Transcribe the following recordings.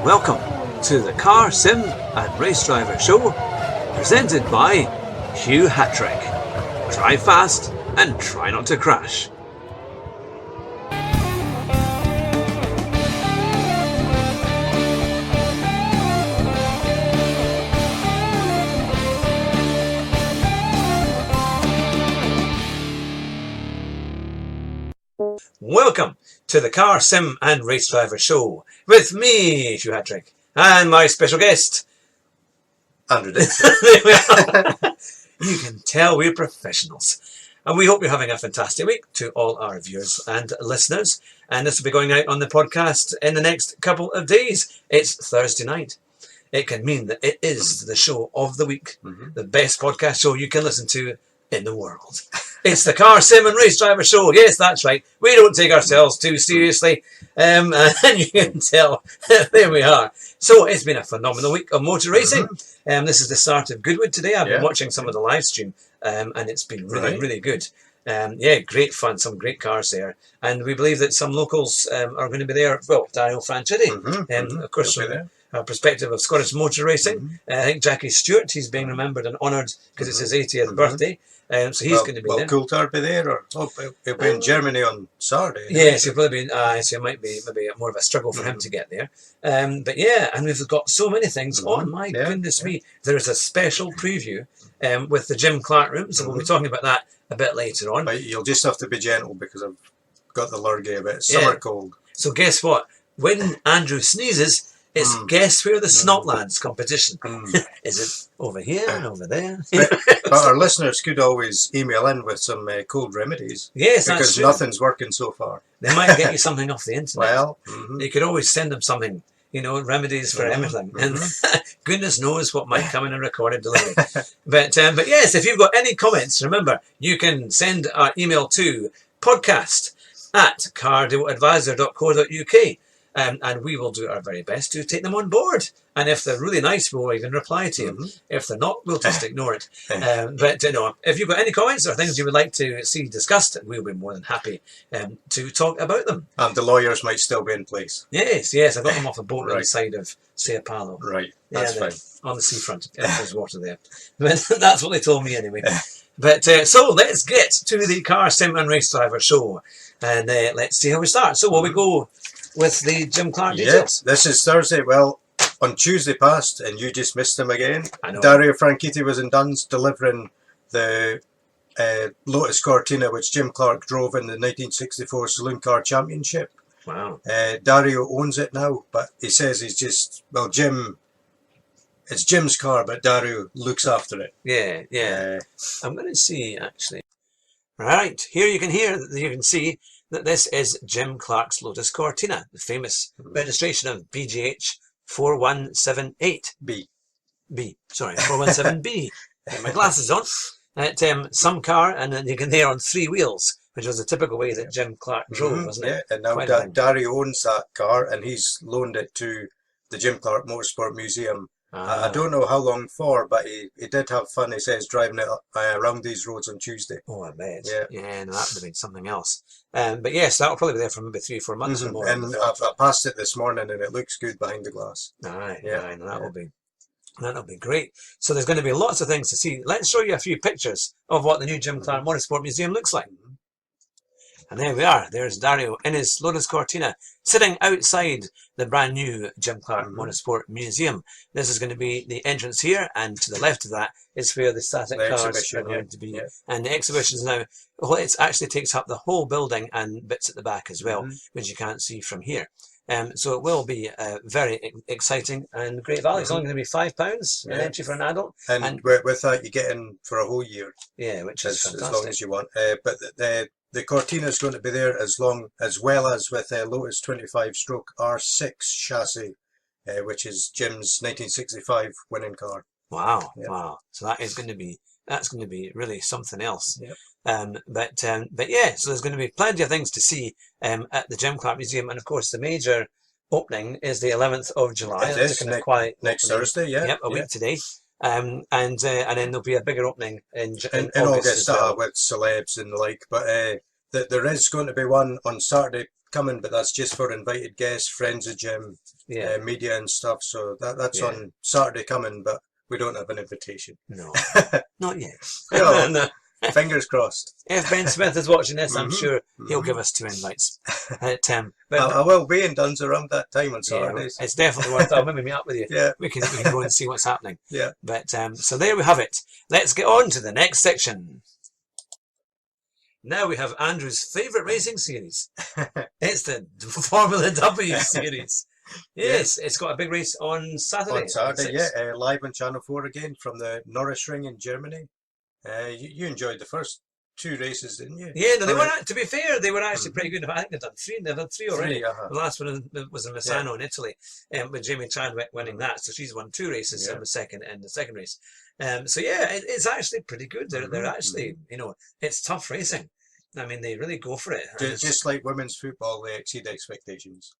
Welcome to the Car Sim and Race Driver Show, presented by Hugh Hatrick. Drive fast and try not to crash. Welcome to the Car Sim and Race Driver Show with me, Hugh Hatrick, and my special guest, Andrew Dickson. You can tell we're professionals. And we hope you're having a fantastic week to all our viewers and listeners. And this will be going out on the podcast in the next couple of days. It's Thursday night. It can mean that it is the show of the week, the best podcast show you can listen to in the world. It's the Car Sim and Race Driver Show. Yes, that's right. We don't take ourselves too seriously. And you can tell, there we are. So it's been a phenomenal week of motor racing. This is the start of Goodwood today. I've been watching some of the live stream and it's been really good. Great fun, some great cars there. And we believe that some locals are going to be there. Well, Dario Franchitti, of course, from our perspective of Scottish motor racing. I think Jackie Stewart, he's being remembered and honoured because it's his 80th birthday. So he's going to be there. Will Coulthard be there? Or he'll be in Germany on Saturday. Yes, he'll probably be. So it might be maybe more of a struggle for him to get there. But yeah, and we've got so many things on. My goodness me. There is a special preview with the Jim Clark room. So we'll be talking about that a bit later on. But you'll just have to be gentle because I've got the lurgy a bit. Summer cold. So guess what? When Andrew sneezes, it's guess where the Snotlands competition. Is it over here and over there? But our listeners could always email in with some cold remedies. Yes, that's because true. nothing's working so far. They might get you something off the internet. Well, you could always send them something, remedies for everything. And goodness knows what might come in a recorded delivery. But yes, if you've got any comments, remember, you can send our email to podcast@cardealadvisor.co.uk. And we will do our very best to take them on board. And if they're really nice, we'll even reply to them. If they're not, we'll just ignore it. If you've got any comments or things you would like to see discussed, we'll be more than happy to talk about them. And the lawyers might still be in place. Yes, I got them off a boat on the side of Sao Paulo. Right, that's fine. On the seafront. There's water there. But that's what they told me anyway. But so let's get to the Car Sim and Race Driver Show. And let's see how we start. So will we go with the Jim Clark details? Yes, this is Thursday. Well, on Tuesday past, and you just missed him again, I know. Dario Franchitti was in Duns delivering the Lotus Cortina, which Jim Clark drove in the 1964 Saloon Car Championship. Wow. Dario owns it now, but he says he's just, it's Jim's car, but Dario looks after it. Yeah. I'm going to see, actually. Right, here you can see that this is Jim Clark's Lotus Cortina, the famous registration of BGH 4178. 417B. Get my glasses on. Some car, and then you can hear on three wheels, which was the typical way that Jim Clark drove, wasn't it? Yeah, and now Dario owns that car, and he's loaned it to the Jim Clark Motorsport Museum. I don't know how long for, but he did have fun, he says, driving it around these roads on Tuesday. Oh, I bet. Yeah, No, that would have been something else. But yes, that'll probably be there for maybe 3 or 4 months or more. And I passed it this morning, and it looks good behind the glass. That'll be great. So there's going to be lots of things to see. Let's show you a few pictures of what the new Jim Clark Motorsport Museum looks like. And there we are. There's Dario in his Lotus Cortina, sitting outside the brand new Jim Clark Motorsport Museum. This is going to be the entrance here, and to the left of that is where the static cars are going to be. Yeah. And the exhibition is now, it actually takes up the whole building and bits at the back as well, which you can't see from here. So it will be very exciting and great value. It's only going to be £5 an entry for an adult. And with that, you get in for a whole year. Yeah, which is fantastic. As long as you want. But the Cortina is going to be there as well as with a Lotus 25/R6 chassis, which is Jim's 1965 winning car. Wow. So that's going to be really something else. Yep. But yeah, so there's going to be plenty of things to see at the Jim Clark Museum, and of course the major opening is the 11th of July. It is next Thursday. Yep, a week today. And then there'll be a bigger opening in August with celebs and the like. But there is going to be one on Saturday coming, but that's just for invited guests, friends of Jim, media and stuff. So that's on Saturday coming, but we don't have an invitation. No, not yet. No, No. Fingers crossed. If Ben Smith is watching this, I'm sure he'll give us 2 invites. But I will be in Duns around that time on Saturdays. It's definitely worth it. I'll maybe meet up with you. Yeah. We can go and see what's happening. Yeah. But so there we have it. Let's get on to the next section. Now we have Andrew's favourite racing series. It's the Formula W series. Yes, it's got a big race on Saturday. On Saturday, live on Channel 4 again from the Norris Ring in Germany. You enjoyed the first 2 races, didn't you? Yeah, no, they were. To be fair, they were actually pretty good. I think they've done 3. They've done 3 already. The last one was in Misano in Italy, with Jamie Chadwick winning that. So she's won 2 races in the second race. So yeah, it's actually pretty good. They're actually, it's tough racing. I mean, they really go for it. Just like women's football, they exceed expectations.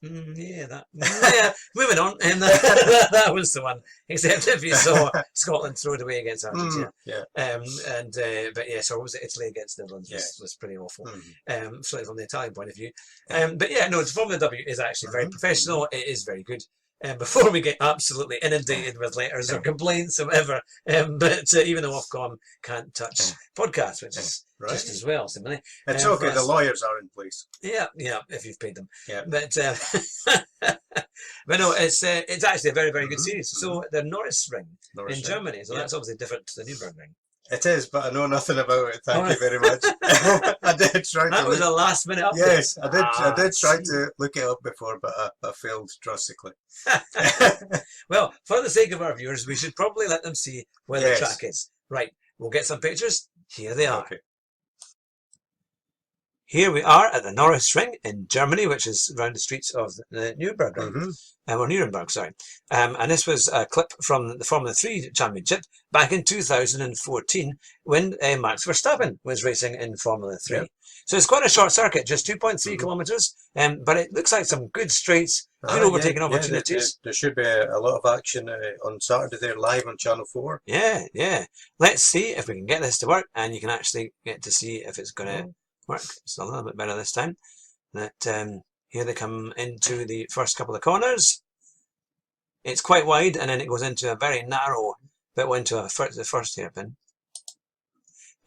Moving on, and that was the one. Except if you saw Scotland throw it away against Argentina, but so what was it? Italy against Netherlands was pretty awful. Certainly from the Italian point of view. But the Formula W is actually very professional. It is very good. Before we get absolutely inundated with letters or complaints or whatever, but even though Ofcom can't touch podcasts, which is just as well, similarly. It's okay, the lawyers are in place. Yeah, if you've paid them. Yeah. But but no, it's actually a very, very good series. So the Norris Ring in Germany, so that's obviously different to the Nürburgring Ring. It is, but I know nothing about it. Thank you very much. I did try. That was a last minute update. Yes, I did. I did try to look it up before, but I failed drastically. Well, for the sake of our viewers, we should probably let them see where the track is. Right, we'll get some pictures. Here they are. Okay. Here we are at the Norris Ring in Germany, which is around the streets of the Nürburgring, or Nuremberg, sorry. And this was a clip from the Formula 3 Championship back in 2014 when Max Verstappen was racing in Formula 3. Yep. So it's quite a short circuit, just 2.3 kilometres, but it looks like some good straights, good overtaking opportunities. There should be a lot of action on Saturday there live on Channel 4. Yeah. Let's see if we can get this to work, and you can actually get to see if it's going to work. It's a little bit better this time. Here they come into the first couple of corners. It's quite wide, and then it goes into a very narrow bit into the first hairpin.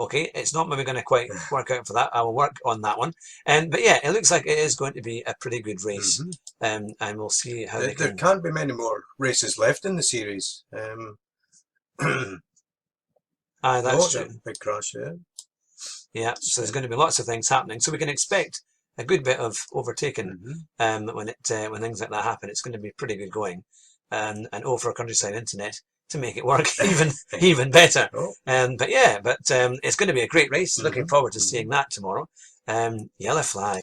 Okay, it's not maybe going to quite work out for that. I will work on that one. But yeah, it looks like it is going to be a pretty good race. And we'll see how there can't be many more races left in the series. That's true. Big crash, Yeah, so there's going to be lots of things happening. So we can expect a good bit of overtaking when things like that happen. It's going to be pretty good going. And for Countryside Internet to make it work even better. But it's going to be a great race. Looking forward to seeing that tomorrow. Yellow flag.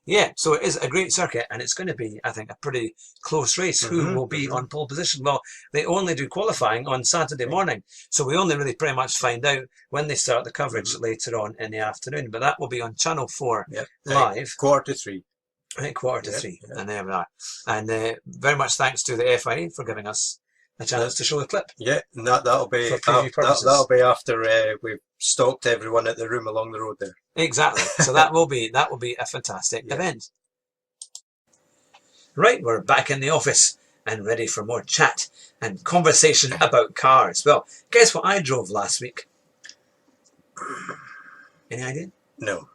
Yeah, so it is a great circuit, and it's going to be, I think, a pretty close race. Who will be on pole position? Well, they only do qualifying on Saturday morning, so we only really pretty much find out when they start the coverage later on in the afternoon. But that will be on Channel 4 live. 2:45. I think 2:45, and there we are. And very much thanks to the FIA for giving us a chance to show the clip. Yeah, and that'll be after we've stopped everyone at the room along the road there. Exactly. So that will be a fantastic event. Right, we're back in the office and ready for more chat and conversation about cars. Well, guess what I drove last week? Any idea? No.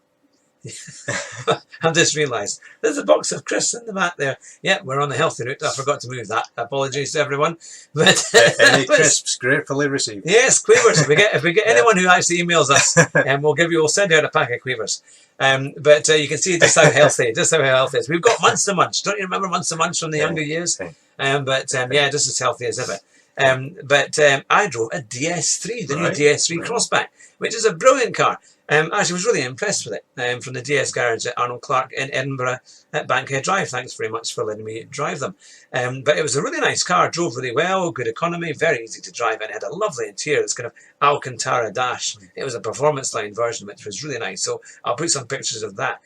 I've just realised there's a box of crisps in the back there. Yeah, we're on the healthy route. I forgot to move that. Apologies to everyone. But any crisps gratefully received. Yes, quavers. If we get anyone who actually emails us, we'll send out a pack of quavers. But you can see just how healthy it is. We've got Monster Munch. Don't you remember Monster Munch from the younger years? Just as healthy as ever. I drove a DS3, the new DS3 Crossback, which is a brilliant car. Actually, was really impressed with it from the DS garage at Arnold Clark in Edinburgh at Bankhead Drive. Thanks very much for letting me drive them. But it was a really nice car, drove really well, good economy, very easy to drive, and it had a lovely interior. It's kind of Alcantara dash. It was a performance line version, which was really nice. So I'll put some pictures of that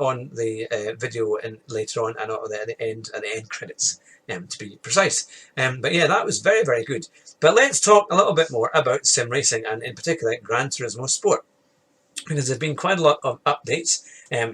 on the video later on, and at the end credits. To be precise. But yeah, that was very, very good. But let's talk a little bit more about sim racing, and in particular Gran Turismo Sport, because there's been quite a lot of updates,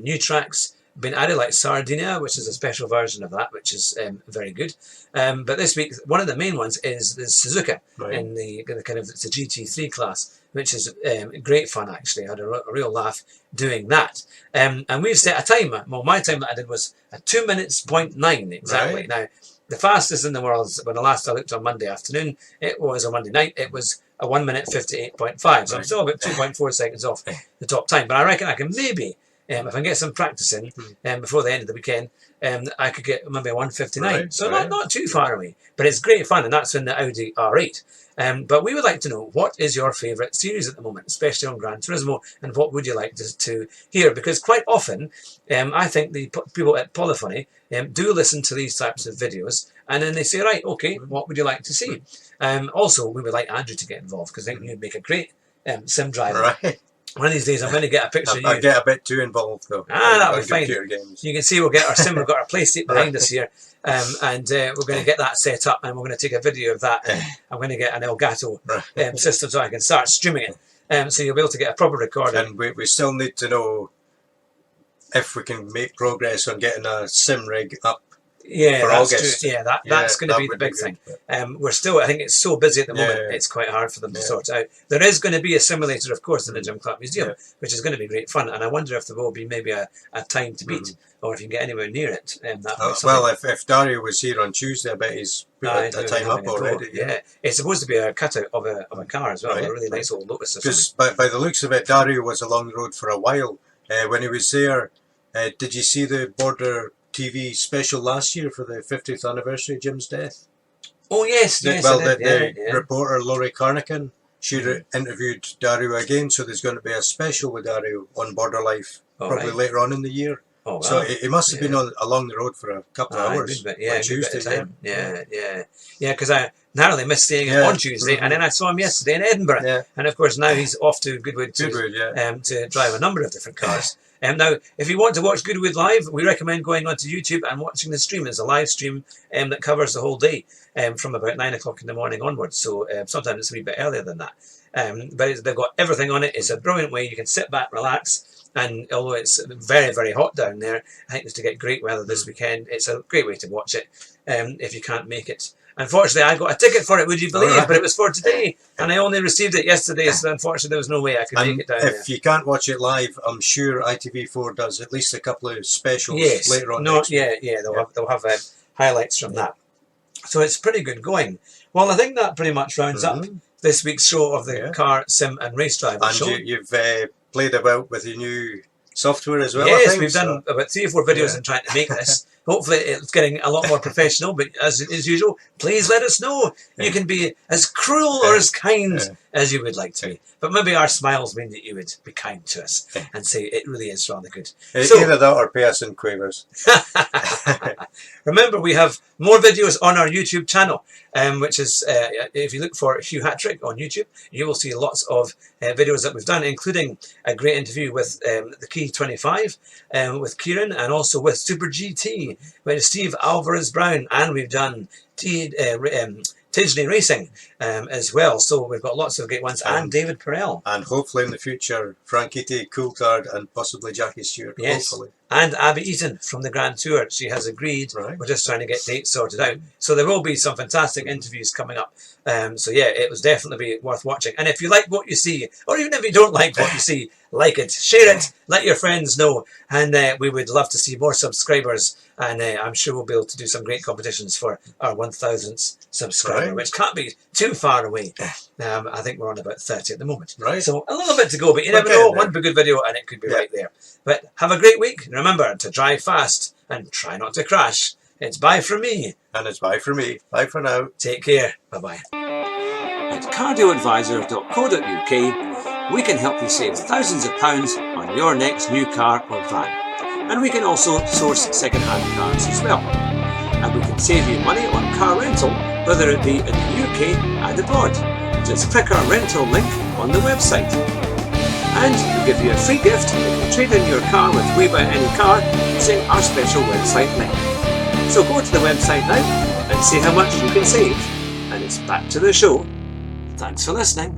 new tracks, been added, like Sardinia, which is a special version of that, which is very good. But this week, one of the main ones is the Suzuka in the kind of, it's a GT3 class, which is great fun, actually. I had a real laugh doing that. And we've set a time. Well, my time that I did was a 2 minutes 0.9 exactly. Now, the fastest in the world, when the last I looked on Monday afternoon, it was on Monday night, it was a 1 minute 58.5. So I'm still about 2.4 seconds off the top time. But I reckon I can maybe, if I can get some practice in before the end of the weekend, I could get maybe a 1:59. So not too far away. But it's great fun, and that's in the Audi R8. But we would like to know, what is your favourite series at the moment, especially on Gran Turismo, and what would you like to hear? Because quite often, I think the people at Polyphony do listen to these types of videos, and then they say, right, okay, what would you like to see? Also, we would like Andrew to get involved, because I think you'd make a great sim driver. Right. One of these days, I'm going to get a picture of you. I get a bit too involved, though. That'll be fine. You can see we'll get our sim, we've got our play seat behind us here, and we're going to get that set up, and we're going to take a video of that. I'm going to get an Elgato system so I can start streaming it, so you'll be able to get a proper recording. And we still need to know if we can make progress on getting a sim rig up. Yeah, for that's August. true. Yeah, that's going to be the big thing. We're still, I think it's so busy at the moment, it's quite hard for them to sort it out. There is going to be a simulator, of course, in the Gym Club Museum, which is going to be great fun. And I wonder if there will be maybe a time to beat, or if you can get anywhere near it. Well, if Dario was here on Tuesday, I bet he's put a time up already. Yeah, it's supposed to be a cutout of a car as well, a really nice old Lotus. Because by the looks of it, Dario was along the road for a while. When he was there, did you see the Border TV special last year for the 50th anniversary of Jim's death? Oh yes, the reporter Laurie Carnican, she interviewed Dario again, so there's going to be a special with Dario on Border Life probably later on in the year. Oh, wow. So he must have been along the road for a couple of hours on Tuesday. Because I narrowly missed seeing him on Tuesday, and then I saw him yesterday in Edinburgh, and of course now he's off to Goodwood to drive a number of different cars. Now, if you want to watch Goodwood live, we recommend going onto YouTube and watching the stream. It's a live stream that covers the whole day from about 9 o'clock in the morning onwards. So sometimes it's a wee bit earlier than that. But they've got everything on it. It's a brilliant way. You can sit back, relax. And although it's very, very hot down there, I think it's to get great weather this weekend. It's a great way to watch it if you can't make it. Unfortunately, I got a ticket for it, would you believe? But it was for today, and I only received it yesterday, so unfortunately there was no way I could make it down there. If you can't watch it live, I'm sure ITV4 does at least a couple of specials later on. They'll have highlights from that. So it's pretty good going. Well, I think that pretty much rounds up this week's show of the Car, Sim and Race Driver show. And you've played about with your new software as well, yes, I think. We've done about 3 or 4 videos in trying to make this. Hopefully it's getting a lot more professional, but as usual, please let us know. You can be as cruel or as kind as you would like to be. But maybe our smiles mean that you would be kind to us and say it really is rather good. Either that or pay us in quavers. Remember, we have more videos on our YouTube channel, which is, if you look for Hugh Hatrick on YouTube, you will see lots of videos that we've done, including a great interview with the Key 25, with Kieran, and also with Super GT, with Steve Alvarez-Brown, and we've done Tidgley Racing as well. So we've got lots of great ones, and David Perel. And hopefully in the future, Franchitti, Coulthard, and possibly Jackie Stewart. Yes. Hopefully. And Abby Eaton from the Grand Tour. She has agreed. We're just trying to get dates sorted out. So there will be some fantastic interviews coming up. So yeah, it was definitely worth watching. And if you like what you see, or even if you don't like what you see, like it, share it, let your friends know. And we would love to see more subscribers. And I'm sure we'll be able to do some great competitions for our 1,000th subscriber, which can't be too far away. I think we're on about 30 at the moment. So a little bit to go, but you never know. One good video and it could be right there. But have a great week. Remember to drive fast and try not to crash. It's bye from me. And it's bye from me. Bye for now. Take care. Bye-bye. At cardioadvisor.co.uk, we can help you save thousands of pounds on your next new car or van. And we can also source second-hand cars as well. And we can save you money on car rental, whether it be in the UK and abroad. Just click our rental link on the website. And we'll give you a free gift if you trade in your car with We Buy Any Car using our special website link. So go to the website now and see how much you can save. And it's back to the show. Thanks for listening.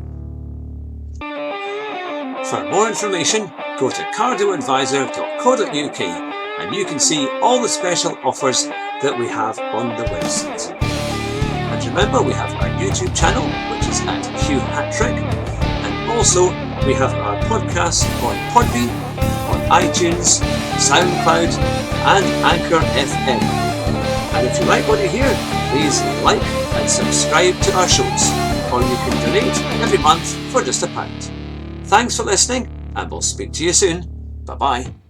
For more information, go to cardioadvisor.co.uk and you can see all the special offers that we have on the website. And remember, we have our YouTube channel, which is at Hugh Hatrick, and also we have our podcast on Podbean, on iTunes, SoundCloud, and Anchor FM. And if you like what you hear, please like and subscribe to our shows, or you can donate every month for just £1. Thanks for listening, and we'll speak to you soon. Bye-bye.